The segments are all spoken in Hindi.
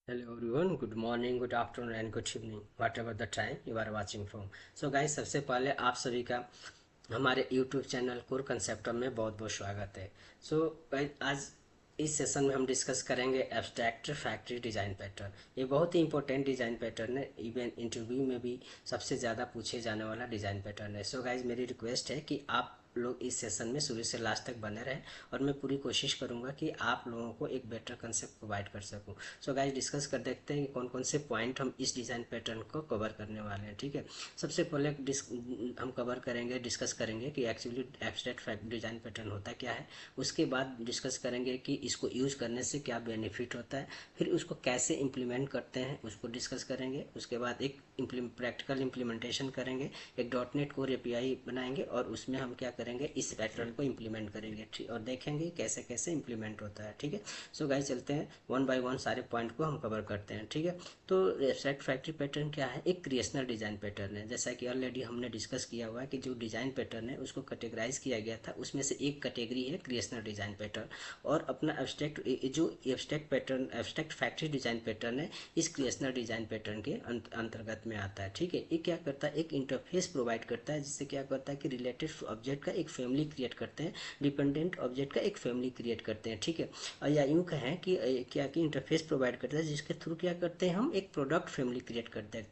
Hello everyone, good morning, good afternoon and good evening, whatever the time you are watching from. So guys, सबसे पहले आप सभी का हमारे YouTube चैनल कोर कंसेप्ट में बहुत बहुत स्वागत है। So guys, आज इस सेशन में हम डिस्कस करेंगे एब्स्ट्रैक्ट फैक्ट्री डिज़ाइन पैटर्न। ये बहुत ही इंपॉर्टेंट डिज़ाइन पैटर्न है, इवन इंटरव्यू में भी सबसे ज़्यादा पूछे जाने वाला डिज़ाइन पैटर्न है। सो गाइज, मेरी रिक्वेस्ट है कि आप लोग इस सेशन में शुरू से लास्ट तक बने रहें और मैं पूरी कोशिश करूंगा कि आप लोगों को एक बेटर कंसेप्ट प्रोवाइड कर सकूं। सो गाइस, डिस्कस कर देखते हैं कि कौन कौन से पॉइंट हम इस डिज़ाइन पैटर्न को कवर करने वाले हैं। ठीक है, सबसे पहले हम कवर करेंगे, डिस्कस करेंगे कि एक्चुअली एब्स्ट्रैक्ट डिज़ाइन पैटर्न होता क्या है। उसके बाद डिस्कस करेंगे कि इसको यूज़ करने से क्या बेनिफिट होता है, फिर उसको कैसे इम्प्लीमेंट करते हैं उसको डिस्कस करेंगे। उसके बाद एक प्रैक्टिकल इम्प्लीमेंटेशन करेंगे, एक डॉट नेट कोर एपीआई बनाएंगे और उसमें हम क्या करेंगे, इस पैटर्न को इम्प्लीमेंट करेंगे। ठीक, और देखेंगे कैसे कैसे इम्प्लीमेंट होता है। ठीक है, सो गाइस चलते हैं वन बाय वन, सारे पॉइंट को हम कवर करते हैं। ठीक है, तो एब्स्ट्रैक्ट फैक्ट्री पैटर्न क्या है? एक क्रिएशनल डिज़ाइन पैटर्न है। जैसा कि ऑलरेडी हमने डिस्कस किया हुआ है कि जो डिज़ाइन पैटर्न है उसको कैटेगराइज किया गया था, उसमें से एक कैटेगरी है क्रिएशनल डिज़ाइन पैटर्न। और अपना एब्स्ट्रैक्ट जो abstract pattern, abstract factory design pattern है, इस क्रिएशनल डिज़ाइन पैटर्न के अंतर्गत में आता है। ठीक है, ये क्या करता है, एक इंटरफेस प्रोवाइड करता है, जिससे क्या करता है कि रिलेटेड ऑब्जेक्ट का एक फैमिली क्रिएट करते हैं, डिपेंडेंट ऑब्जेक्ट का एक फैमिली क्रिएट करते हैं। ठीक है, और या यूँ कहें कि क्या कि इंटरफेस प्रोवाइड करता है जिसके थ्रू क्या करते हैं, हम एक प्रोडक्ट फैमिली क्रिएट करते हैं।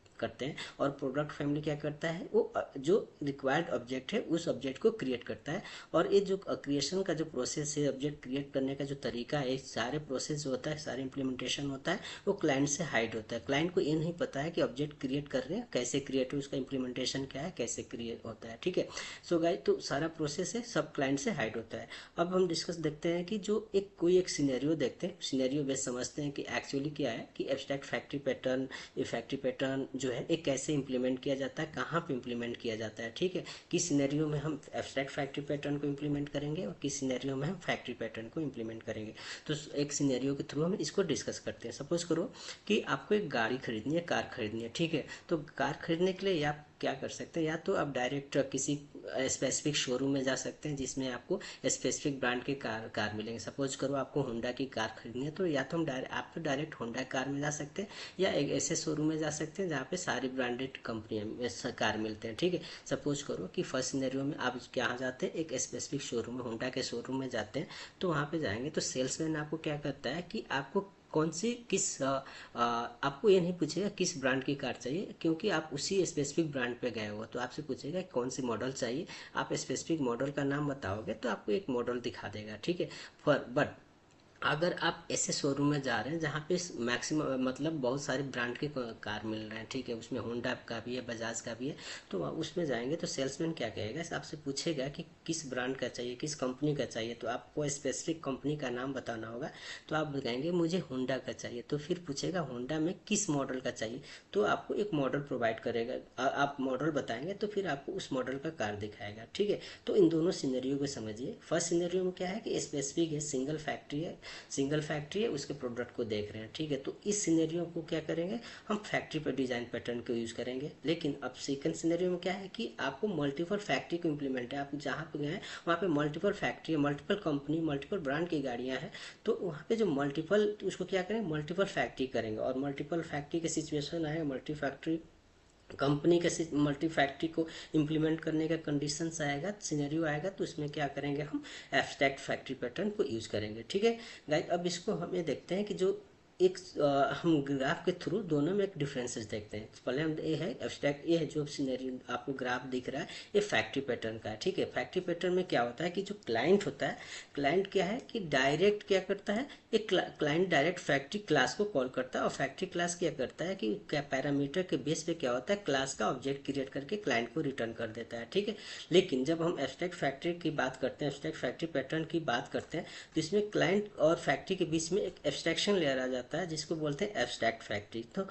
और प्रोडक्ट फैमिली क्या करता है, वो जो रिक्वायर्ड ऑब्जेक्ट है उस ऑब्जेक्ट को क्रिएट करता है। और ये जो क्रिएशन का जो प्रोसेस है, ऑब्जेक्ट क्रिएट करने का जो तरीका है, सारे प्रोसेस जो होता है, सारे इंप्लीमेंटेशन होता है, वो क्लाइंट से हाइड होता है। क्लाइंट को ये नहीं पता है कि ऑब्जेक्ट क्रिएट कर रहे हैं, कैसे क्रिएट हो, उसका इंप्लीमेंटेशन क्या है, कैसे क्रिएट होता है। ठीक है, सो गाइस, तो सारा प्रोसेस है सब क्लाइंट से हाइड होता है। अब हम डिस्कस देखते हैं कि जो कोई एक सिनेरियो देखते हैं, सिनेरियो बेस समझते हैं कि एक्चुअली क्या है कि एब्स्ट्रैक्ट फैक्ट्री पैटर्न, ये फैक्ट्री पैटर्न जो है एक कैसे इंप्लीमेंट किया जाता है, कहाँ पे इंप्लीमेंट किया जाता है। ठीक है, किस सिनेरियो में हम एब्स्ट्रैक्ट फैक्ट्री पैटर्न को इंप्लीमेंट करेंगे और किस सिनेरियो में हम फैक्ट्री पैटर्न को इंप्लीमेंट करेंगे। तो एक सिनेरियो के थ्रू हम इसको डिस्कस करते हैं। सपोज करो कि आपको एक गाड़ी खरीदनी है, कार खरीदनी है। ठीक है, तो कार खरीदने के लिए आप क्या कर सकते हैं, या तो आप डायरेक्ट किसी स्पेसिफिक शोरूम में जा सकते हैं जिसमें आपको स्पेसिफिक ब्रांड के कार मिलेंगे। सपोज करो आपको होंडा की कार खरीदनी है, तो या तो आप तो डायरेक्ट होंडा कार में जा सकते हैं, या एक ऐसे शोरूम में जा सकते हैं जहाँ पे सारी ब्रांडेड कंपनियां कार मिलते हैं। ठीक है, सपोज करो कि फर्स्ट सिनेरियो में आप क्या जाते हैं, एक स्पेसिफिक शोरूम में, होंडा के शोरूम में जाते हैं। तो वहाँ पे जाएंगे तो सेल्समैन आपको क्या करता है कि आपको कौन सी आपको ये नहीं पूछेगा किस ब्रांड की कार चाहिए, क्योंकि आप उसी स्पेसिफिक ब्रांड पे गए हो। तो आपसे पूछेगा कौन सी मॉडल चाहिए, आप स्पेसिफिक मॉडल का नाम बताओगे तो आपको एक मॉडल दिखा देगा। ठीक है, पर बट अगर आप ऐसे शोरूम में जा रहे हैं जहाँ पे मैक्सिमम मतलब बहुत सारे ब्रांड के कार मिल रहे हैं, ठीक है, उसमें होंडा का भी है, बजाज का भी है, तो उसमें जाएंगे तो सेल्समैन क्या कहेगा, आपसे पूछेगा कि किस ब्रांड का चाहिए, किस कंपनी का चाहिए। तो आपको स्पेसिफिक कंपनी का नाम बताना होगा। तो आप कहेंगे मुझे होंडा का चाहिए, तो फिर पूछेगा होंडा में किस मॉडल का चाहिए, तो आपको एक मॉडल प्रोवाइड करेगा। आप मॉडल बताएंगे तो फिर आपको उस मॉडल का कार दिखाएगा। ठीक है, तो इन दोनों सिनेरियो को समझिए। फर्स्ट सिनेरियो में क्या है कि स्पेसिफिक है, सिंगल फैक्ट्री है, उसके प्रोडक्ट को देख रहे हैं। ठीक है, तो इस सिनेरियो को क्या करेंगे, हम फैक्ट्री पर डिजाइन पैटर्न को यूज करेंगे। लेकिन अब सेकंड सिनेरियो में क्या है कि आपको मल्टीपल फैक्ट्री को इम्प्लीमेंट है, आप जहाँ पे गए हैं वहाँ पे multiple factory, multiple company, multiple brand की गाड़ियाँ हैं। तो वहाँ पे जो मल्टीपल, उसको क्या करेंगे, मल्टीपल फैक्ट्री करेंगे। और मल्टीपल फैक्ट्री के सिचुएशन आएगा, मल्टी फैक्ट्री कंपनी के मल्टी फैक्ट्री को इम्प्लीमेंट करने का कंडीशंस आएगा, सिनेरियो आएगा, तो इसमें क्या करेंगे, हम एब्स्ट्रैक्ट फैक्ट्री पैटर्न को यूज करेंगे। ठीक है गाइस, अब इसको हम ये देखते हैं कि जो एक हम ग्राफ के थ्रू दोनों में एक डिफरेंसेस देखते हैं। पहले हम ये है एब्स्ट्रैक्ट, ये है जो सिनेरियो आपको ग्राफ दिख रहा है, ये फैक्ट्री पैटर्न का है। ठीक है, फैक्ट्री पैटर्न में क्या होता है कि जो क्लाइंट होता है, क्लाइंट क्या है कि डायरेक्ट क्या करता है, एक क्लाइंट डायरेक्ट फैक्ट्री क्लास को कॉल करता है। और फैक्ट्री क्लास क्या करता है कि क्या पैरामीटर के बेस पे क्या होता है, क्लास का ऑब्जेक्ट क्रिएट करके क्लाइंट को रिटर्न कर देता है। ठीक है, लेकिन जब हम एब्स्ट्रैक्ट फैक्ट्री की बात करते हैं, एब्स्ट्रैक्ट फैक्ट्री पैटर्न की बात करते हैं, तो इसमें क्लाइंट और फैक्ट्री के बीच में एक एब्स्ट्रैक्शन लेयर आ जाता है जिसको बोलते हैं एब्स्ट्रैक्ट फैक्ट्री। तो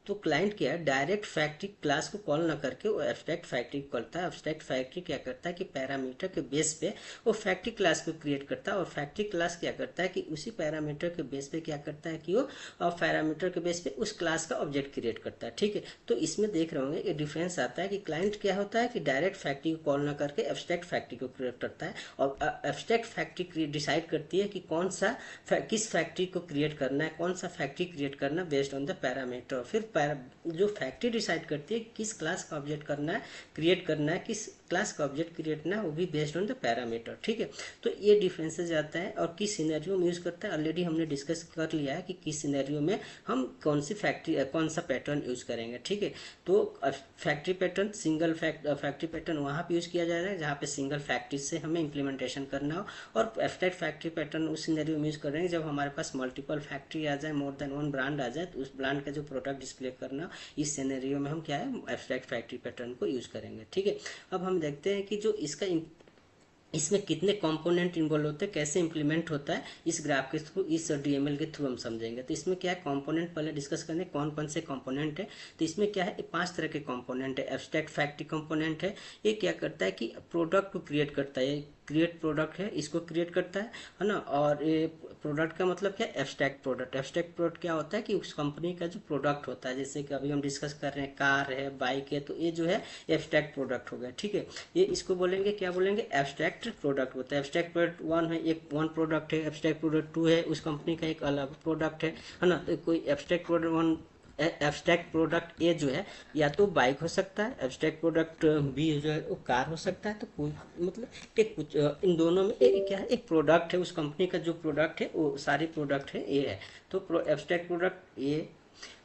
तो क्लाइंट क्या है, डायरेक्ट फैक्ट्री क्लास को कॉल ना करके वो एब्स्ट्रैक्ट फैक्ट्री को करता है। एब्स्ट्रैक्ट फैक्ट्री क्या करता है कि पैरामीटर के बेस पे वो फैक्ट्री क्लास को क्रिएट करता है, और फैक्ट्री क्लास क्या करता है कि उसी पैरामीटर के बेस पे क्या करता है कि वो पैरामीटर के बेस पे उस क्लास का ऑब्जेक्ट क्रिएट करता है। ठीक है, तो इसमें देख रहे होंगे ये डिफरेंस आता है कि क्लाइंट क्या होता है कि डायरेक्ट फैक्ट्री को कॉल ना करके एब्स्ट्रैक्ट फैक्ट्री को क्रिएट करता है, और एब्स्ट्रैक्ट फैक्ट्री डिसाइड करती है कि कौन सा किस फैक्ट्री को क्रिएट करना है, कौन सा फैक्ट्री क्रिएट करना है बेस्ड ऑन द पैरामीटर। फिर जो फैक्ट्री डिसाइड करती है किस क्लास का ऑब्जेक्ट करना है, क्रिएट करना है, किस क्लास का ऑब्जेक्ट क्रिएट करना है, वो भी बेस्ड ऑन द पैरामीटर। ठीक है, तो ये डिफरेंसेस आता है, और किस सिनेरियो में यूज करता है ऑलरेडी हमने डिस्कस कर लिया है कि किस सिनेरियो में हम कौन सी फैक्ट्री कौन सा पैटर्न यूज करेंगे। ठीक है, तो factory pattern single factory pattern वहाँ पे यूज किया जा रहा है जहाँ पे सिंगल फैक्ट्री से हमें इंप्लीमेंटेशन करना हो, और एब्स्ट्रैक्ट फैक्ट्री पैटर्न उस सिनेरियो में यूज कर रहे हैं जब हमारे पास मल्टीपल फैक्ट्री आ जाए, मोर देन वन ब्रांड आ जाए, तो उस ब्रांड का जो प्रोडक्ट डिस्प्ले करना, इस सिनेरियो में हम क्या है एब्स्ट्रैक्ट फैक्ट्री पैटर्न को यूज करेंगे। ठीक है, अब हम देखते हैं कि जो इसमें कितने कंपोनेंट इन्वॉल्व होते हैं, कैसे इंप्लीमेंट होता है, इस ग्राफ के थ्रू, इस डीएमएल के थ्रू हम समझेंगे। तो इसमें क्या है, कंपोनेंट पहले डिस्कस करने कौन कौन से कंपोनेंट है। तो इसमें क्या है, 5 तरह के कंपोनेंट है। एब्स्ट्रैक्ट फैक्ट्री कंपोनेंट है, ये क्या करता है कि प्रोडक्ट को क्रिएट करता है, क्रिएट प्रोडक्ट है, इसको क्रिएट करता है ना। और ये प्रोडक्ट का मतलब क्या है, एब्स्ट्रैक्ट प्रोडक्ट। एब्स्ट्रैक्ट प्रोडक्ट क्या होता है कि उस कंपनी का जो प्रोडक्ट होता है, जैसे कि अभी हम डिस्कस कर रहे हैं कार है, बाइक है, तो ये जो है एब्स्ट्रैक्ट प्रोडक्ट हो गया। ठीक है, ये इसको बोलेंगे, क्या बोलेंगे, एब्स्ट्रैक्ट प्रोडक्ट होता है। एब्स्ट्रैक्ट प्रोडक्ट 1 है, एक वन प्रोडक्ट है। एब्स्ट्रैक्ट प्रोडक्ट 2 है, उस कंपनी का एक अलग प्रोडक्ट है ना। तो कोई एब्स्ट्रैक्ट प्रोडक्ट 1, एब्स्ट्रैक्ट प्रोडक्ट ए जो है या तो बाइक हो सकता है, एब्स्ट्रैक्ट प्रोडक्ट बी जो है वो कार हो सकता है। तो कोई मतलब एक कुछ इन दोनों में एक क्या है, एक प्रोडक्ट है, उस कंपनी का जो प्रोडक्ट है वो सारी प्रोडक्ट है ये है। तो एब्स्ट्रैक्ट प्रोडक्ट ए,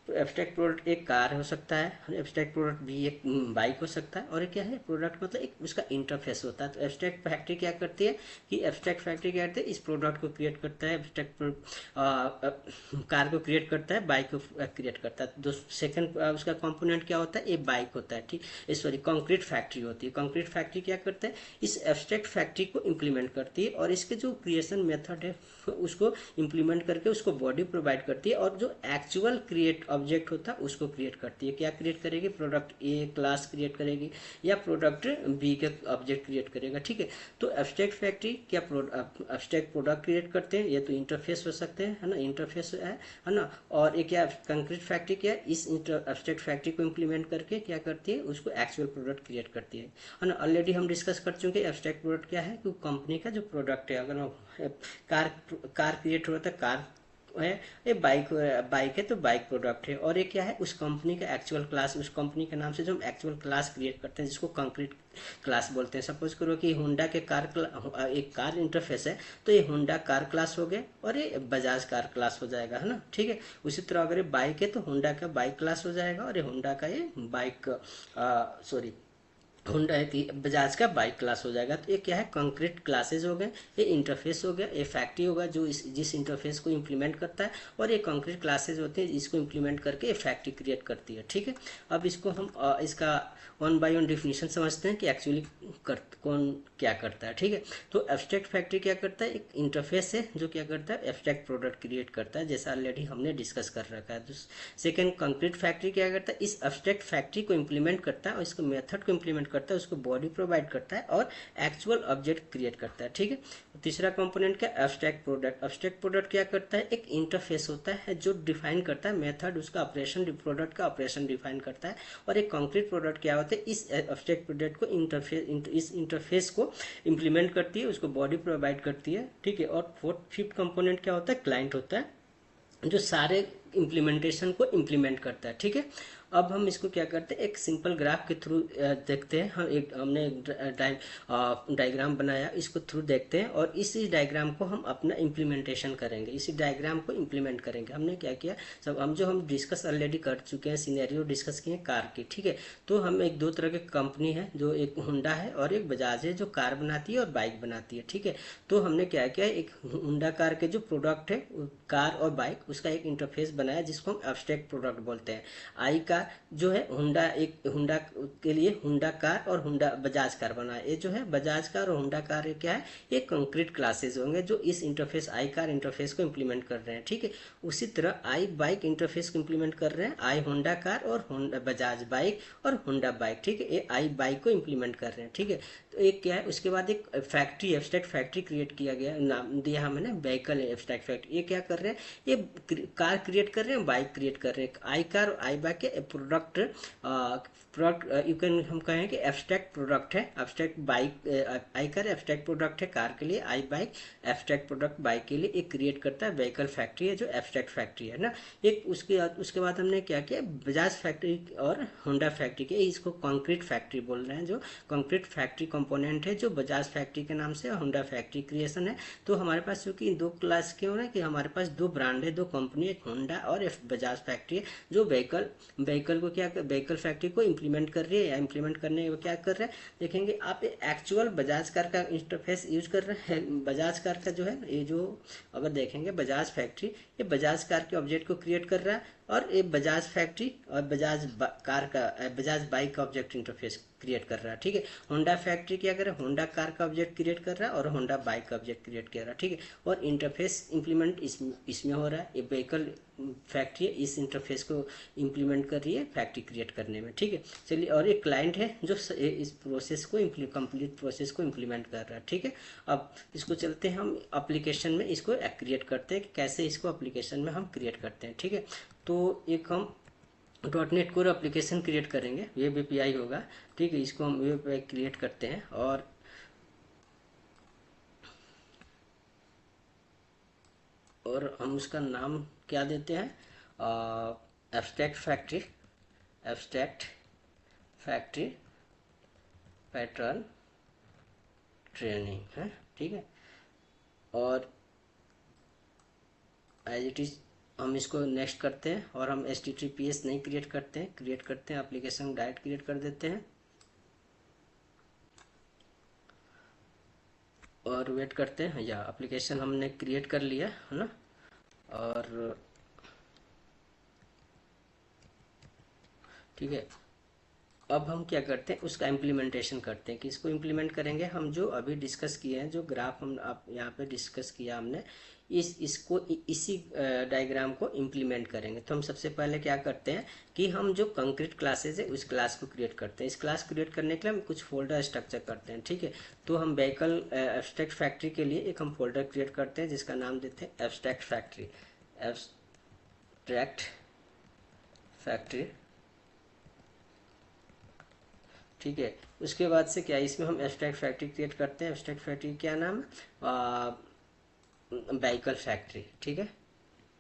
एब्स्ट्रैक्ट प्रोडक्ट एक कार हो सकता है, एब्स्ट्रैक्ट प्रोडक्ट भी एक बाइक हो सकता है, और एक क्या है प्रोडक्ट मतलब एक उसका इंटरफेस होता है। तो एब्स्ट्रैक्ट फैक्ट्री क्या करती है कि एब्स्ट्रैक्ट फैक्ट्री क्या करती है, इस प्रोडक्ट को क्रिएट करता है, एब्स्ट्रैक्ट कार को क्रिएट करता है, बाइक को क्रिएट करता है। तो सेकंड उसका कंपोनेंट क्या होता है, ये बाइक होता है। ठीक, सॉरी कंक्रीट फैक्ट्री होती है। कंक्रीट फैक्ट्री क्या करता है, इस एब्स्ट्रैक्ट फैक्ट्री को इम्प्लीमेंट करती है, और इसके जो क्रिएशन मेथड है उसको इम्प्लीमेंट करके उसको बॉडी प्रोवाइड करती है, और जो एक्चुअल क्रिएट ऑब्जेक्ट होता है उसको क्रिएट करती है। क्या क्रिएट करेगी, प्रोडक्ट ए क्लास क्रिएट करेगी, या प्रोडक्ट बी के ऑब्जेक्ट क्रिएट करेगा। ठीक है, तो एब्स्ट्रैक्ट फैक्ट्री क्या एब्स्ट्रैक्ट प्रोडक्ट क्रिएट करते हैं, ये तो इंटरफेस हो सकते हैं, है ना, इंटरफेस है ना। और ये क्या कंक्रीट फैक्ट्री क्या है, इस एब्स्ट्रैक्ट फैक्ट्री को इम्प्लीमेंट करके क्या करती है, उसको एक्चुअल प्रोडक्ट क्रिएट करती है ना। ऑलरेडी हम डिस्कस कर चुके हैं एब्स्ट्रैक्ट प्रोडक्ट क्या है, कि कंपनी का जो प्रोडक्ट है, अगर कार क्रिएट हो रहा था, कार है, ये बाइक है तो बाइक प्रोडक्ट है। और ये क्या है, उस कंपनी का एक्चुअल क्लास, उस कंपनी के नाम से जो हम एक्चुअल क्लास क्रिएट करते हैं जिसको कंक्रीट क्लास बोलते हैं। सपोज करो कि होंडा के एक कार इंटरफेस है, तो ये होंडा कार क्लास हो गए, और ये बजाज कार क्लास हो जाएगा, है ना। ठीक है, उसी तरह अगर ये बाइक है तो होंडा का बाइक क्लास हो जाएगा, और ये होंडा का ये बाइक सॉरी होंडा है बजाज का बाइक क्लास हो जाएगा। तो ये क्या है, कंक्रीट क्लासेज हो गए, ये इंटरफेस हो गया, ये फैक्ट्री होगा जो जिस इंटरफेस को इम्प्लीमेंट करता है, और ये कंक्रीट क्लासेज होते हैं इसको इम्प्लीमेंट करके ये फैक्ट्री क्रिएट करती है। ठीक है, अब इसको हम इसका 1 बाय 1 डिफिनीशन समझते हैं कि एक्चुअली कौन क्या करता है। ठीक है, तो एब्स्ट्रैक्ट फैक्ट्री क्या करता है, एक इंटरफेस है जो क्या करता है, एब्स्ट्रैक्ट प्रोडक्ट क्रिएट करता है, जैसा ऑलरेडी हमने डिस्कस कर रखा है। सेकेंड कंक्रीट फैक्ट्री क्या करता है, इस एब्स्ट्रैक्ट फैक्ट्री को इम्प्लीमेंट करता है, और इसको मेथड को इम्प्लीमेंट करता है, उसको बॉडी प्रोवाइड करता है, और एक्चुअल ऑब्जेक्ट क्रिएट करता है। ठीक है, तीसरा कंपोनेंट क्या, एब्स्ट्रैक्ट प्रोडक्ट। एब्स्ट्रैक्ट प्रोडक्ट क्या करता है, एक इंटरफेस होता है जो डिफाइन करता है मेथड, उसका ऑपरेशन, प्रोडक्ट का ऑपरेशन डिफाइन करता है। और एक कंक्रीट प्रोडक्ट क्या होता है, इस एब्स्ट्रैक्ट प्रोडक्ट को इस इंटरफेस को इम्प्लीमेंट करती है, उसको बॉडी प्रोवाइड करती है। ठीक है, और फिफ्थ कंपोनेंट क्या होता है, क्लाइंट होता है जो सारे इम्प्लीमेंटेशन को इम्प्लीमेंट करता है। ठीक है, अब हम इसको क्या करते हैं, एक सिंपल ग्राफ के थ्रू देखते हैं। हमने एक डायग्राम बनाया, इसको थ्रू देखते हैं, और इसी डायग्राम को हम अपना इम्प्लीमेंटेशन करेंगे, इसी डायग्राम को इम्प्लीमेंट करेंगे। हमने क्या किया, सब हम डिस्कस ऑलरेडी कर चुके हैं, सिनेरियो डिस्कस किए कार की। ठीक है, तो हम एक दो तरह के कंपनी है, जो एक होंडा है और एक बजाज है, जो कार बनाती है और बाइक बनाती है। ठीक है, तो हमने क्या किया, एक होंडा कार के जो प्रोडक्ट है कार और बाइक, उसका एक इंटरफेस बनाया जिसको हम एब्स्ट्रैक्ट प्रोडक्ट बोलते हैं। आई कार कार जो है हुंडा, एक हुंडा के लिए हुंडा कार और हुंडा बजाज कार बना है। ये जो है बजाज कार और हुंडा कार ये क्या है, ये कंक्रीट क्लासेस होंगे जो इस इंटरफेस आई कार इंटरफेस को इम्प्लीमेंट कर रहे हैं। ठीक है, उसी तरह आई बाइक इंटरफेस को इम्प्लीमेंट कर रहे हैं आई होंडा कार और होंडा बजाज बाइक और होंडा बाइक। ठीक है, ये आई बाइक को इम्प्लीमेंट कर रहे हैं। ठीक है, तो एक क्या है, उसके बाद एक फैक्ट्री एब्स्ट्रैक्ट फैक्ट्री क्रिएट किया गया, नाम दिया हमने व्हीकल एब्स्ट्रैक्ट फैक्ट्री। ये क्या कर रहे हैं, ये कार क्रिएट कर रहे हैं, बाइक क्रिएट कर रहे हैं। आई कार और आई बाइक के प्रोडक्ट प्रोडक्ट यू कैन हम कहें कि एब्स्ट्रैक्ट प्रोडक्ट है। एब्स्ट्रैक्ट बाइक आई कार एब्स्ट्रैक्ट प्रोडक्ट है कार के लिए, आई बाइक एब्स्ट्रैक्ट प्रोडक्ट बाइक के लिए। एक क्रिएट करता है व्हीकल फैक्ट्री है जो एब्स्ट्रैक्ट फैक्ट्री है ना। एक उसके बाद हमने क्या किया, बजाज फैक्ट्री और होंडा फैक्ट्री के, इसको कंक्रीट फैक्ट्री बोल रहे हैं, जो कंक्रीट फैक्ट्री कंपोनेंट है जो बजाज फैक्ट्री के नाम से होंडा फैक्ट्री क्रिएशन है। तो हमारे पास क्योंकि दो क्लास के हो रहे हैं कि हमारे पास दो ब्रांड है, दो कंपनी, एक होंडा और एक बजाज फैक्ट्री है जो व्हीकल को क्या व्हीकल फैक्ट्री को इम्प्लीमेंट कर रही है। या इम्प्लीमेंट करने में क्या कर रहे हैं, देखेंगे आप एक्चुअल बजाज कार का इंटरफेस यूज कर रहे हैं। बजाज कार का जो है ये जो अगर देखेंगे बजाज फैक्ट्री, ये बजाज कार के ऑब्जेक्ट को क्रिएट कर रहा है, और ये बजाज फैक्ट्री और कार का बजाज बाइक का ऑब्जेक्ट इंटरफेस क्रिएट कर रहा है। ठीक है, होंडा फैक्ट्री क्या कर रहा है, होंडा कार का ऑब्जेक्ट क्रिएट कर रहा है और होंडा बाइक का ऑब्जेक्ट क्रिएट कर रहा है। ठीक है, और इंटरफेस इंप्लीमेंट इसमें हो रहा है। ये व्हीकल फैक्ट्री इस इंटरफेस को इंप्लीमेंट कर रही है फैक्ट्री क्रिएट करने में। ठीक है, चलिए, और एक क्लाइंट है जो इस प्रोसेस को कंप्लीट प्रोसेस को इम्प्लीमेंट कर रहा है। ठीक है, अब इसको चलते हैं हम एप्लीकेशन में इसको क्रिएट करते हैं कि कैसे इसको एप्लीकेशन में हम क्रिएट करते हैं। ठीक है, तो एक हम .NET कोर एप्लीकेशन क्रिएट करेंगे, वेब API होगा। ठीक है, इसको हम वेब API क्रिएट करते हैं और हम उसका नाम क्या देते हैं, एब्स्ट्रैक्ट फैक्ट्री पैटर्न ट्रेनिंग है। ठीक है, और एज इट इज हम इसको नेक्स्ट करते हैं, और हम HTTPS नहीं क्रिएट करते हैं एप्लीकेशन डायरेक्ट क्रिएट कर देते हैं और वेट करते हैं। या एप्लीकेशन हमने क्रिएट कर लिया है ना, और ठीक है, अब हम क्या करते हैं, उसका इम्प्लीमेंटेशन करते हैं। कि इसको इम्प्लीमेंट करेंगे हम जो अभी डिस्कस किए हैं, जो ग्राफ हम आप यहाँ पे डिस्कस किया हमने, इसी डायग्राम को इम्प्लीमेंट करेंगे। तो हम सबसे पहले क्या करते हैं कि हम जो कंक्रीट क्लासेज है उस क्लास को क्रिएट करते हैं। इस क्लास क्रिएट करने के लिए हम कुछ फोल्डर स्ट्रक्चर करते हैं। ठीक है, तो हम व्हीकल एब्स्ट्रैक्ट फैक्ट्री के लिए एक हम फोल्डर क्रिएट करते हैं जिसका नाम देते हैं एब्स्ट्रैक्ट फैक्ट्री। ठीक है, उसके बाद से क्या, इसमें हम एब्स्ट्रैक्ट फैक्ट्री क्रिएट करते हैं। एब्स्ट्रैक्ट फैक्ट्री क्या नाम है, व्हीकल फैक्ट्री। ठीक है,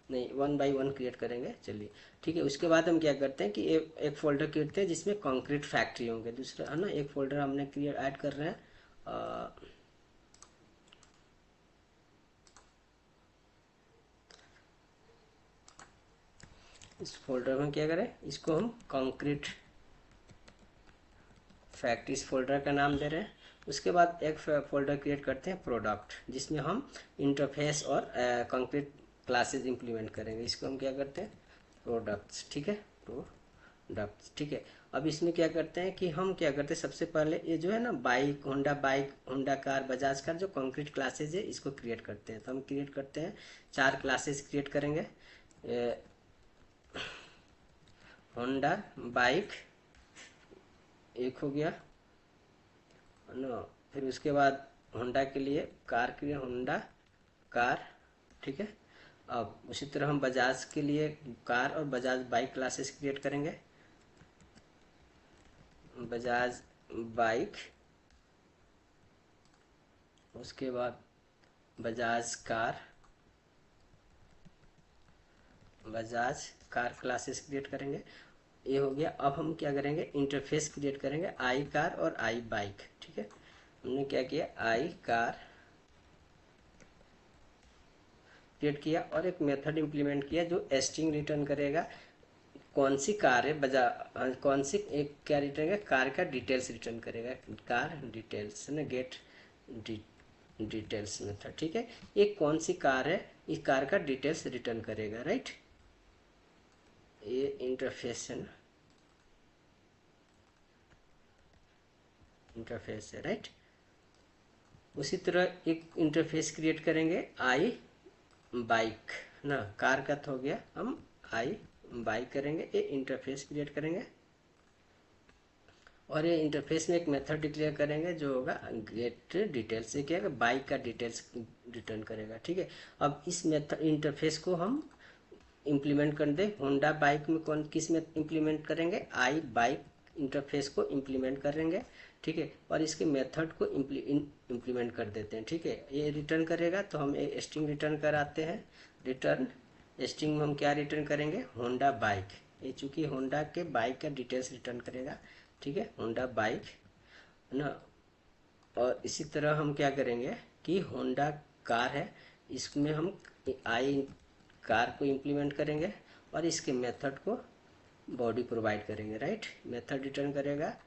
नहीं, 1 बाई 1 क्रिएट करेंगे। चलिए, ठीक है, उसके बाद हम क्या करते हैं कि एक फोल्डर क्रिएट करते हैं जिसमें कंक्रीट फैक्ट्री होंगे। दूसरा है ना, एक फोल्डर हमने क्रिएट ऐड कर रहे हैं, इस फोल्डर में क्या करें, इसको हम कंक्रीट फैक्ट्री इस फोल्डर का नाम दे रहे हैं। उसके बाद एक फोल्डर क्रिएट करते हैं प्रोडक्ट, जिसमें हम इंटरफेस और कंक्रीट क्लासेस इंप्लीमेंट करेंगे। इसको हम क्या करते हैं, प्रोडक्ट्स। ठीक है, प्रोडक्ट्स। ठीक है, अब इसमें क्या करते हैं कि हम क्या करते हैं, सबसे पहले ये जो है ना bike, Honda car, Bajaj car, जो कंक्रीट क्लासेज है इसको क्रिएट करते हैं। तो हम क्रिएट करते हैं, 4 क्लासेस क्रिएट करेंगे। होंडा बाइक एक हो गया ना, फिर उसके बाद होंडा के लिए कार के लिए होंडा कार। ठीक है, अब उसी तरह हम बजाज के लिए कार और बजाज बाइक क्लासेस क्रिएट करेंगे। बजाज बाइक, उसके बाद बजाज कार क्लासेस क्रिएट करेंगे। ये हो गया। अब हम क्या करेंगे, इंटरफेस क्रिएट करेंगे आई कार और आई बाइक। ठीक है, हमने क्या किया, आई कार क्रिएट किया और एक मेथड इंप्लीमेंट किया जो स्ट्रिंग रिटर्न करेगा, कौन सी कार है, कौन सी एक क्या रिटर्न करेगा, कार का डिटेल्स रिटर्न करेगा, कार डिटेल्स ना, गेट डिटेल्स मेथड। ठीक है, ये कौन सी कार है, इस कार का डिटेल्स रिटर्न करेगा। राइट, ये इंटरफेस है ना, इंटरफेस है, राइट। उसी तरह एक इंटरफेस क्रिएट करेंगे आई बाइक ना, कार का तो हो गया, हम आई बाइक करेंगे, ये इंटरफेस क्रिएट करेंगे और ये इंटरफेस में एक मेथड डिक्लेयर करेंगे जो होगा गेट डिटेल्स। से क्या है, बाइक का डिटेल्स रिटर्न करेगा, ठीक है। अब इस मेथड इंटरफेस को हम इम्प्लीमेंट कर दे, होंडा बाइक में कौन किस में इम्प्लीमेंट करेंगे, आई बाइक इंटरफेस को इम्प्लीमेंट करेंगे, ठीक है। और इसके मेथड को इम्प्लीमेंट कर देते हैं, ठीक है। ये रिटर्न करेगा तो हम एक स्ट्रिंग रिटर्न कराते हैं। रिटर्न स्ट्रिंग में हम क्या रिटर्न करेंगे, होंडा बाइक। ये चूंकि होंडा के बाइक का डिटेल्स रिटर्न करेगा, ठीक है, होंडा बाइक ना। और इसी तरह हम क्या करेंगे कि होंडा कार है, इसमें हम आई कार को इम्प्लीमेंट करेंगे और इसके मेथड को बॉडी प्रोवाइड करेंगे, राइट। मेथड रिटर्न करेगा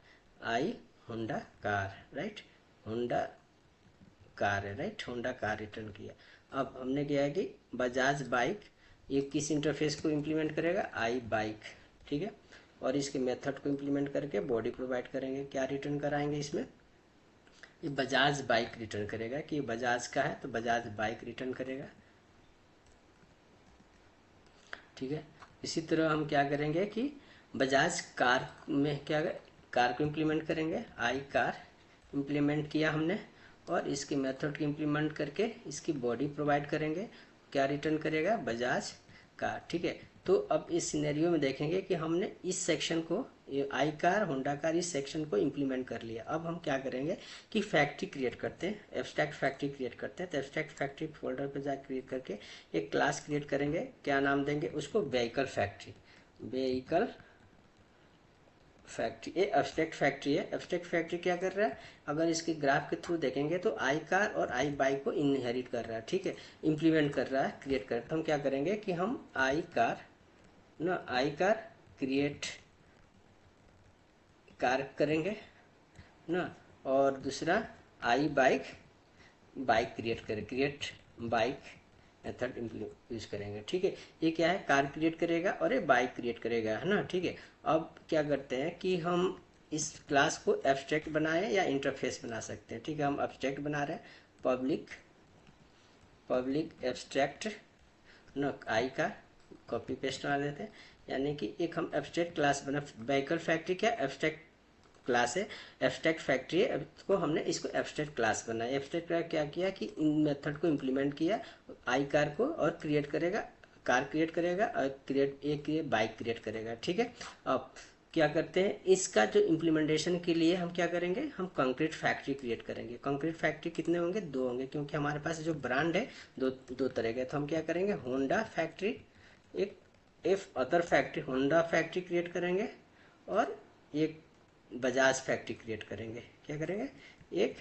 I Honda car, right, Honda car है, राइट, होंडा कार रिटर्न किया। अब हमने किया है कि बजाज बाइक, ये किस इंटरफेस को इम्प्लीमेंट करेगा, आई बाइक, ठीक है। और इसके मेथड को इम्प्लीमेंट करके बॉडी प्रोवाइड करेंगे। क्या रिटर्न कराएंगे इसमें, ये बजाज बाइक रिटर्न करेगा कि ये बजाज का है, तो बजाज बाइक रिटर्न करेगा, ठीक है। इसी तरह हम क्या करेंगे कि बजाज कार में क्या कार को इम्प्लीमेंट करेंगे, आई कार इम्प्लीमेंट किया हमने और इसके मेथड को इम्प्लीमेंट करके इसकी बॉडी प्रोवाइड करेंगे। क्या रिटर्न करेगा, बजाज कार, ठीक है। तो अब इस सिनेरियो में देखेंगे कि हमने इस सेक्शन को, ये आई कार होंडा कार, इस सेक्शन को इम्प्लीमेंट कर लिया। अब हम क्या करेंगे कि फैक्ट्री क्रिएट करते हैं, एब्स्ट्रैक्ट फैक्ट्री क्रिएट करते हैं। तो एब्स्ट्रैक्ट फैक्ट्री फोल्डर पे जा क्रिएट करके एक क्लास क्रिएट करेंगे। क्या नाम देंगे उसको, व्हीकल फैक्ट्री, व्हीकल फैक्ट्री। ये एब्स्ट्रैक्ट फैक्ट्री है। एब्स्ट्रैक्ट फैक्ट्री क्या कर रहा है, अगर इसके ग्राफ के थ्रू देखेंगे तो आई कार और आई बाइक को इनहेरिट कर रहा है, ठीक है, इम्प्लीमेंट कर रहा है, क्रिएट कर। तो हम क्या करेंगे कि हम आई कार ना, आई कार क्रिएट कार करेंगे ना, और दूसरा आई बाइक बाइक क्रिएट करें, क्रिएट बाइक मेथड यूज करेंगे, ठीक है। ये क्या है, कार क्रिएट करेगा और ये बाइक क्रिएट करेगा, है ना, ठीक है। अब क्या करते हैं कि हम इस क्लास को एब्स्ट्रैक्ट बनाए या इंटरफेस बना सकते हैं, ठीक है। हम एब्स्ट्रैक्ट बना रहे हैं, पब्लिक एब्स्ट्रैक्ट ना, आई का कॉपी पेस्ट बना देते हैं। यानी कि एक हम एब्स्ट्रैक्ट क्लास बना, व्हीकल फैक्ट्री क्या एब्स्ट्रैक्ट क्लास है, एब्स्ट्रैक्ट फैक्ट्री है, को हमने इसको एब्स्ट्रैक्ट क्लास बनाया। एब्स्ट्रैक्ट क्या किया कि इन मेथड को इम्प्लीमेंट किया, आई कार को, और क्रिएट करेगा, कार क्रिएट करेगा और क्रिएट एक बाइक क्रिएट करेगा, ठीक है। अब क्या करते हैं, इसका जो इम्प्लीमेंटेशन के लिए हम क्या करेंगे, हम कंक्रीट फैक्ट्री क्रिएट करेंगे। कंक्रीट फैक्ट्री कितने होंगे, 2 होंगे, क्योंकि हमारे पास जो ब्रांड है दो तरह के। तो हम क्या करेंगे, होंडा फैक्ट्री, एक F other factory Honda factory create करेंगे और एक बजाज फैक्ट्री क्रिएट करेंगे। क्या करेंगे, एक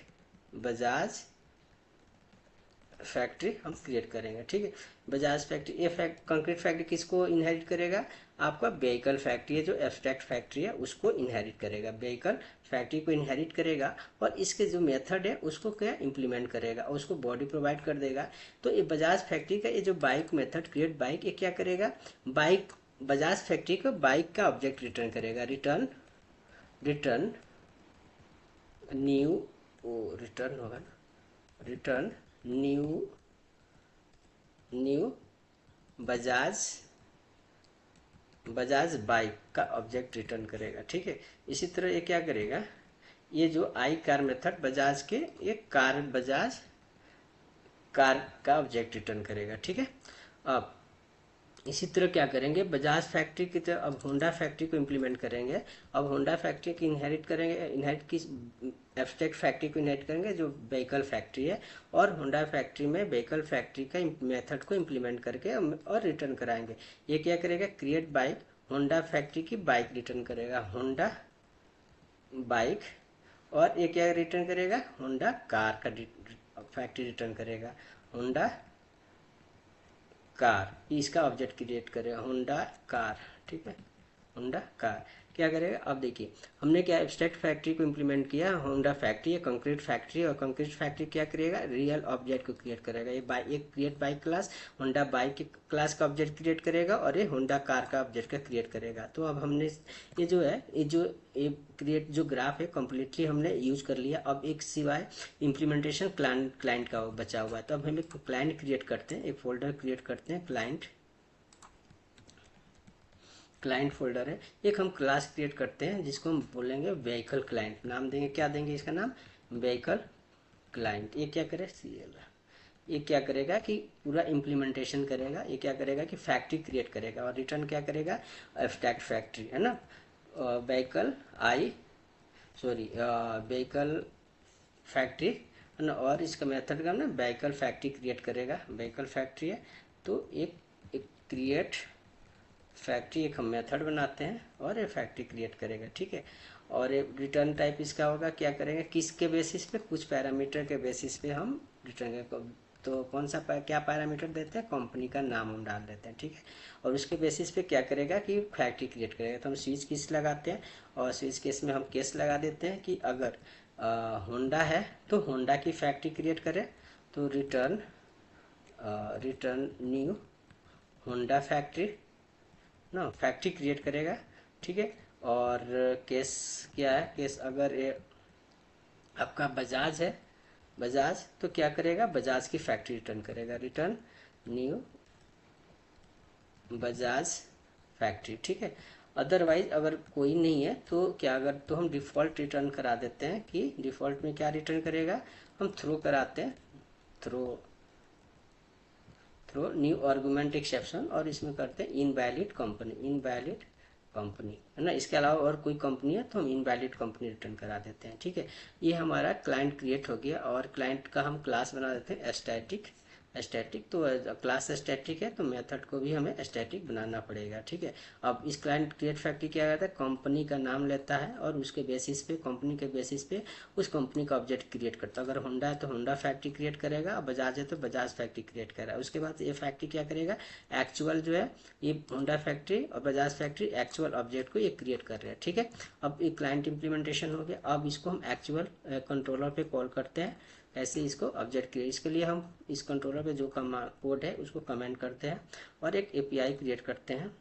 बजाज फैक्ट्री हम क्रिएट करेंगे, ठीक है। बजाज फैक्ट्री, ये कंक्रीट फैक्ट्री किसको इनहेरिट करेगा, आपका व्हीकल फैक्ट्री है, जो एब्स्ट्रैक्ट फैक्ट्री है उसको इनहेरिट करेगा, व्हीकल फैक्ट्री को इनहेरिट करेगा और इसके जो मेथड है उसको क्या इम्प्लीमेंट करेगा, उसको बॉडी प्रोवाइड कर देगा। तो ये बजाज फैक्ट्री का ये जो बाइक मेथड क्रिएट बाइक, ये क्या करेगा, बाइक बजाज फैक्ट्री को बाइक का ऑब्जेक्ट रिटर्न करेगा, रिटर्न न्यू, रिटर्न होगा ना, रिटर्न न्यू बजाज बाइक का ऑब्जेक्ट रिटर्न करेगा, ठीक है। इसी तरह ये क्या करेगा, ये जो आई कार मेथड बजाज के, ये कार बजाज कार का ऑब्जेक्ट रिटर्न करेगा, ठीक है। अब इसी तरह क्या करेंगे, बजाज फैक्ट्री की तरह अब होंडा फैक्ट्री को इम्प्लीमेंट करेंगे। अब होंडा फैक्ट्री की इनहेरिट करेंगे, इनहेरिट किस, एब्स्ट्रैक्ट फैक्ट्री को इनहेरिट करेंगे जो व्हीकल फैक्ट्री है, और होंडा फैक्ट्री में व्हीकल फैक्ट्री का मेथड को इम्प्लीमेंट करके और रिटर्न कराएंगे। ये क्या करेगा, क्रिएट बाइक, होंडा फैक्ट्री की बाइक रिटर्न करेगा, होंडा बाइक, और ये क्या रिटर्न करेगा, होंडा कार का फैक्ट्री रिटर्न करेगा, होंडा कार, इसका ऑब्जेक्ट क्रिएट करेगा, होंडा कार, ठीक है। होंडा कार क्या करेगा। अब देखिए हमने क्या एब्स्ट्रैक्ट फैक्ट्री को इम्प्लीमेंट किया, होंडा फैक्ट्री है कंक्रीट फैक्ट्री, और कंक्रीट फैक्ट्री क्या करेगा, रियल ऑब्जेक्ट को क्रिएट करेगा। ये बाइक, एक create bike class Honda bike के क्लास का ऑब्जेक्ट क्रिएट करेगा, और ये होंडा कार का ऑब्जेक्ट का क्रिएट करेगा। तो अब हमने ये जो है ये क्रिएट जो ग्राफ है कम्प्लीटली हमने यूज कर लिया। अब एक सिवाय इम्प्लीमेंटेशन क्लाइंट का बचा हुआ है, तो अब हम एक क्लाइंट क्रिएट करते हैं, एक फोल्डर क्रिएट करते हैं क्लाइंट फोल्डर है। एक हम क्लास क्रिएट करते हैं जिसको हम बोलेंगे व्हीकल क्लाइंट, नाम देंगे, क्या देंगे इसका नाम, व्हीकल क्लाइंट। ये क्या करे, CL, ये क्या करेगा कि पूरा इम्प्लीमेंटेशन करेगा। ये क्या करेगा कि फैक्ट्री क्रिएट करेगा, और रिटर्न क्या करेगा, एब्स्ट्रैक्ट फैक्ट्री, है ना, व्हीकल व्हीकल फैक्ट्री, है ना। और इसका मेथड का ना व्हीकल फैक्ट्री क्रिएट करेगा, व्हीकल फैक्ट्री है। तो एक क्रिएट फैक्ट्री एक हम मेथड बनाते हैं, और ये फैक्ट्री क्रिएट करेगा, ठीक है। और ये रिटर्न टाइप इसका होगा, क्या करेंगे, किसके बेसिस पे, कुछ पैरामीटर के बेसिस पे हम रिटर्न करेंगे। तो कौन सा क्या पैरामीटर देते हैं, कंपनी का नाम हम डाल देते हैं, ठीक है। और उसके बेसिस पे क्या करेगा कि फैक्ट्री क्रिएट करेगा। तो हम स्विच केस लगाते हैं, और स्विच केस में हम केस लगा देते हैं कि अगर होंडा है तो होंडा की फैक्ट्री क्रिएट करें, तो रिटर्न न्यू होंडा फैक्ट्री ना, फैक्ट्री क्रिएट करेगा, ठीक है। और केस क्या है, केस अगर ये आपका बजाज है, बजाज, तो क्या करेगा, बजाज की फैक्ट्री रिटर्न करेगा, रिटर्न न्यू बजाज फैक्ट्री, ठीक है। अदरवाइज अगर कोई नहीं है तो क्या, अगर तो हम डिफ़ॉल्ट रिटर्न करा देते हैं कि डिफ़ॉल्ट में क्या रिटर्न करेगा, हम थ्रो कराते हैं, थ्रो न्यू आर्गुमेंट एक्सेप्शन, और इसमें करते हैं इनवैलिड कंपनी, है ना। इसके अलावा और कोई कंपनी है तो हम इनवैलिड कंपनी रिटर्न करा देते हैं, ठीक है। ये हमारा क्लाइंट क्रिएट हो गया, और क्लाइंट का हम क्लास बना देते हैं स्टैटिक। तो क्लास स्टैटिक है तो मेथड को भी हमें स्टैटिक बनाना पड़ेगा, ठीक है। अब इस क्लाइंट क्रिएट फैक्ट्री क्या करता है, कंपनी का नाम लेता है, और उसके बेसिस पे, कंपनी के बेसिस पे उस कंपनी का ऑब्जेक्ट क्रिएट करता है। अगर होंडा है तो होंडा फैक्ट्री क्रिएट करेगा, बजाज है तो बजाज फैक्ट्री क्रिएट करेगा। उसके बाद ये फैक्ट्री क्या करेगा, एक्चुअल जो है ये होंडा फैक्ट्री और बजाज फैक्ट्री एक्चुअल ऑब्जेक्ट को ये क्रिएट कर रहे हैं, ठीक है। अब ये क्लाइंट इंप्लीमेंटेशन हो गया। अब इसको हम एक्चुअल कंट्रोलर पे कॉल करते हैं, ऐसे इसको ऑब्जेक्ट क्रिएट। इसके लिए हम इस कंट्रोलर पे जो कोड है उसको कमेंट करते हैं, और एक API क्रिएट करते हैं,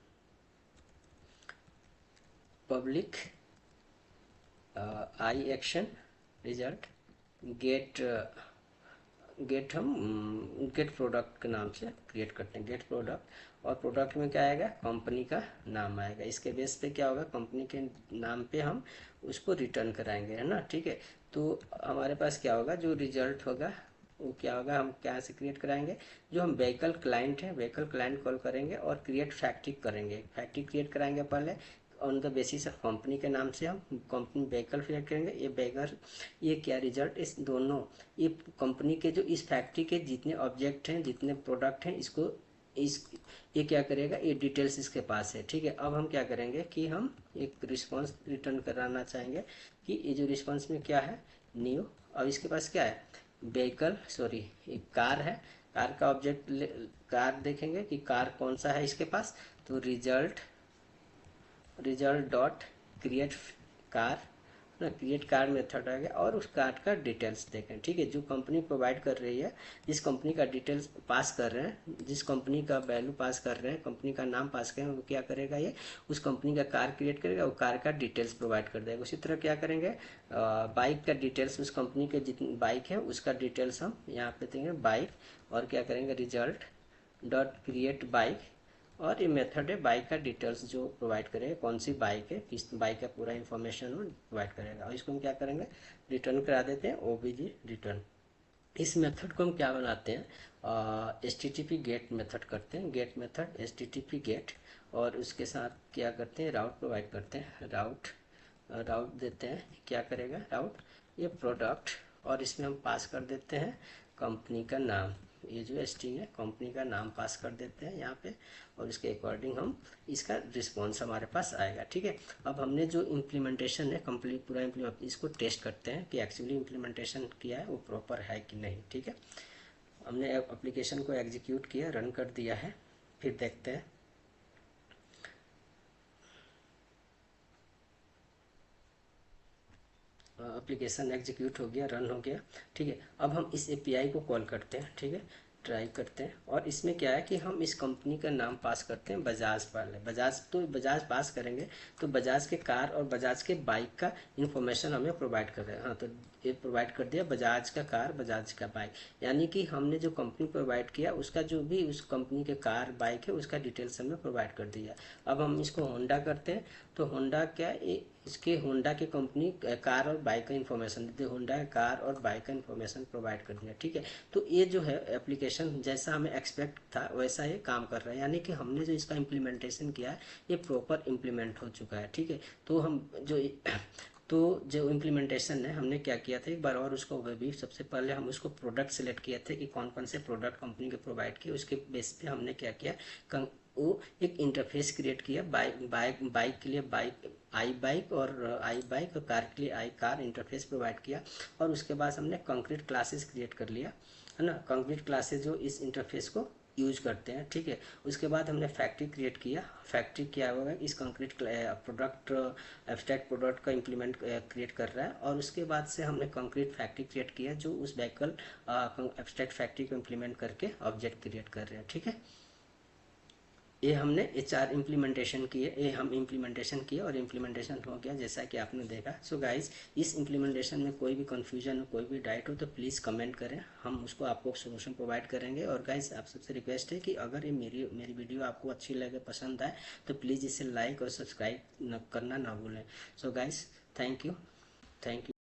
public I action result get get product के नाम से क्रिएट करते हैं, गेट प्रोडक्ट। और प्रोडक्ट में क्या आएगा, कंपनी का नाम आएगा। इसके बेस पे क्या होगा, कंपनी के नाम पे हम उसको रिटर्न कराएंगे, है ना, ठीक है। तो हमारे पास क्या होगा, जो रिजल्ट होगा वो क्या होगा, हम क्या से क्रिएट कराएंगे, जो हम व्हीकल क्लाइंट है, व्हीकल क्लाइंट कॉल करेंगे, और क्रिएट फैक्ट्री करेंगे, फैक्ट्री क्रिएट कराएंगे पहले on the basis of company के नाम से। हम कंपनी व्हीकल क्रिएट करेंगे, ये व्हीकल, ये क्या रिजल्ट, इस दोनों, ये कंपनी के जो इस फैक्ट्री के जितने ऑब्जेक्ट हैं, जितने प्रोडक्ट हैं, इसको इस ये क्या करेगा, ये डिटेल्स इसके पास है, ठीक है। अब हम क्या करेंगे कि हम एक रिस्पांस रिटर्न कराना चाहेंगे कि ये जो रिस्पांस में क्या है, न्यू। अब इसके पास क्या है, व्हीकल, एक कार है, कार का ऑब्जेक्ट कार देखेंगे कि कार कौन सा है इसके पास, तो रिजल्ट डॉट क्रिएट कार ना, क्रिएट कार मेथड आ गया, और उस कार्ड का डिटेल्स देखें, ठीक है। जो कंपनी प्रोवाइड कर रही है, जिस कंपनी का डिटेल्स पास कर रहे हैं, जिस कंपनी का वैल्यू पास कर रहे हैं, कंपनी का नाम पास करें, वो क्या करेगा, ये उस कंपनी का कार क्रिएट करेगा, वो कार का डिटेल्स प्रोवाइड कर देगा। उसी तरह क्या करेंगे, बाइक का डिटेल्स, उस कंपनी के जितनी बाइक है उसका डिटेल्स हम यहाँ पे देंगे बाइक, और क्या करेंगे, रिजल्ट डॉट क्रिएट बाइक, और ये मेथड है बाइक का डिटेल्स जो प्रोवाइड करेगा, कौन सी बाइक है, किस बाइक का पूरा इन्फॉर्मेशन वो प्रोवाइड करेगा। और इसको हम क्या करेंगे, रिटर्न करा देते हैं, OBJ रिटर्न। इस मेथड को हम क्या बनाते हैं, HTTP गेट मेथड करते हैं, गेट मेथड HTTP गेट, और उसके साथ क्या करते हैं, राउट प्रोवाइड करते हैं, राउट देते हैं, क्या करेगा राउट, ये प्रोडक्ट, और इसमें हम पास कर देते हैं कंपनी का नाम, ये जो स्ट्रिंग है कंपनी का नाम पास कर देते हैं यहाँ पे, और इसके अकॉर्डिंग हम इसका रिस्पॉन्स हमारे पास आएगा, ठीक है। अब हमने जो इम्प्लीमेंटेशन है कंप्लीट पूरा इसको टेस्ट करते हैं कि एक्चुअली इम्प्लीमेंटेशन किया है वो प्रॉपर है कि नहीं, ठीक है। हमने एप्लीकेशन को एग्जीक्यूट किया, रन कर दिया है, फिर देखते हैं। एप्लीकेशन एग्जीक्यूट हो गया, रन हो गया। ठीक है, अब हम इस एपीआई को कॉल करते हैं। ठीक है, ट्राई करते हैं। और इसमें क्या है कि हम इस कंपनी का नाम पास करते हैं बजाज वाले, बजाज, तो बजाज पास करेंगे तो बजाज के कार और बजाज के बाइक का इंफॉर्मेशन हमें प्रोवाइड कर रहे हैं। हाँ, तो ये प्रोवाइड कर दिया, बजाज का कार, बजाज का बाइक, यानी कि हमने जो कंपनी प्रोवाइड किया उसका जो भी उस कंपनी के कार बाइक है उसका डिटेल्स हमने प्रोवाइड कर दिया। अब हम इसको होंडा करते हैं, तो होंडा क्या, इसके होंडा के कंपनी कार और बाइक का इन्फॉर्मेशन देते हैं, होंडा कार और बाइक का इन्फॉर्मेशन प्रोवाइड कर दिया। ठीक है, तो ये जो है एप्लीकेशन जैसा हमें एक्सपेक्ट था वैसा ये काम कर रहा है, यानी कि हमने जो इसका इम्प्लीमेंटेशन किया है ये प्रॉपर इम्प्लीमेंट हो चुका है। ठीक है, तो हम जो तो जो इम्प्लीमेंटेशन है हमने क्या किया था, एक बार और उसको ओवरव्यू। सबसे पहले हम उसको प्रोडक्ट सेलेक्ट किए थे कि कौन कौन से प्रोडक्ट कंपनी के प्रोवाइड किए, उसके बेस पे हमने क्या किया, वो एक इंटरफेस क्रिएट किया बाइक के लिए बाइक, आई बाइक, और आई बाइक, और कार के लिए आई कार इंटरफेस प्रोवाइड किया। और उसके बाद हमने कंक्रीट क्लासेस क्रिएट कर लिया, है ना, कंक्रीट क्लासेस जो इस इंटरफेस को यूज करते हैं। ठीक है, उसके बाद हमने फैक्ट्री क्रिएट किया। फैक्ट्री क्या होगा, इस कंक्रीट प्रोडक्ट, एब्स्ट्रैक्ट प्रोडक्ट का इम्प्लीमेंट क्रिएट कर रहा है। और उसके बाद से हमने कंक्रीट फैक्ट्री क्रिएट किया जो उस व्हीकल एब्स्ट्रैक्ट फैक्ट्री को इम्प्लीमेंट करके ऑब्जेक्ट क्रिएट कर रहे हैं। ठीक है, ये हमने ये 4 इम्प्लीमेंटेशन किए, ये हम इम्प्लीमेंटेशन किए और इम्प्लीमेंटेशन हो गया जैसा कि आपने देखा। सो गाइज, इस इम्प्लीमेंटेशन में कोई भी कन्फ्यूजन हो, कोई भी डाउट हो तो प्लीज़ कमेंट करें, हम उसको आपको सोल्यूशन प्रोवाइड करेंगे। और गाइज, आप सबसे रिक्वेस्ट है कि अगर ये मेरी वीडियो आपको अच्छी लगे, पसंद आए, तो प्लीज़ इसे लाइक और सब्सक्राइब करना ना भूलें। So guys, thank you, thank you.